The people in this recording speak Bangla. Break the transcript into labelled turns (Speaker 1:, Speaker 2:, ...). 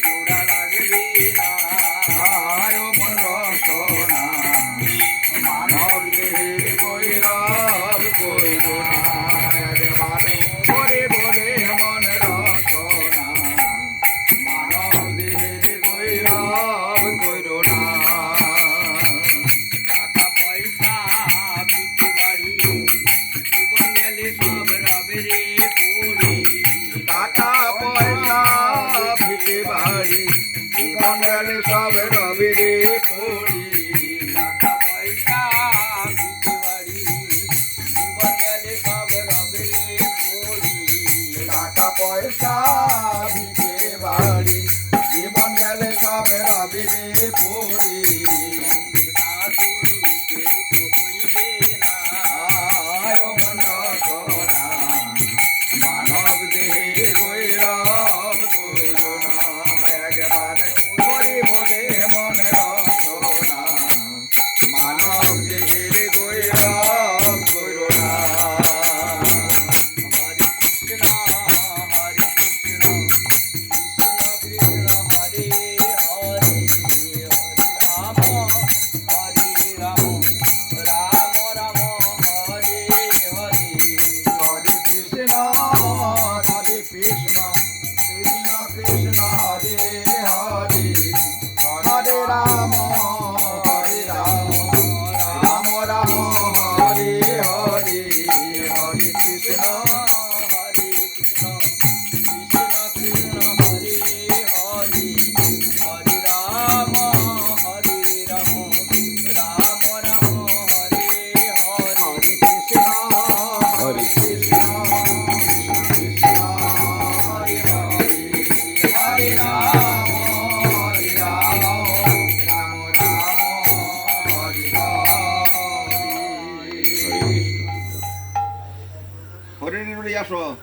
Speaker 1: জোড়া লাগবে না
Speaker 2: আয় মন রসনা মানব দেহের গৈরব কইর না একবার করে বলে মন রসনা মানব দেহের গৈরব কইর না
Speaker 1: টাকা পয়সা বিটি বাড়ি জীবন গেলে সব রবে রে পড়ে
Speaker 2: টাকা পয়সা ভিটে বাড়ি জীবন গেলে সব রবি রে পড়ি
Speaker 1: টাকা পয়সা বিটি বাড়ি জীবন গেলে সব রবে রে পড়ি
Speaker 2: টাকা পয়সা ভিটে বাড়ি জীবন গেলে সব রবি রে পড়ি
Speaker 1: তাতে কেউ তো হইবে না
Speaker 2: আয় মন রসনা মানব দেহের গৈরব কইর না একবার করে বলে মন রসনা মানব দেহের গৈরব কইর না
Speaker 1: হরে কৃষ্ণ কৃষ্ণ কৃষ্ণ হরে হরে হরে রাম রাম রাম হরে হরে
Speaker 2: হরে কৃষ্ণ কৃষ্ণ কৃষ্ণ হরে হরে হরে রাম রাম রাম হরে হরে হরে কৃষ্ণ
Speaker 1: হরে কৃষ্ণ কৃষ্ণ কৃষ্ণ হরে হরে হরে রাম রাম রাম হরে হরে
Speaker 2: হরে কৃষ্ণ হরে কৃষ্ণ কৃষ্ণ হরে হরে হরে রাম রাম রাম হরে হরে হরে নির্মলি আসো।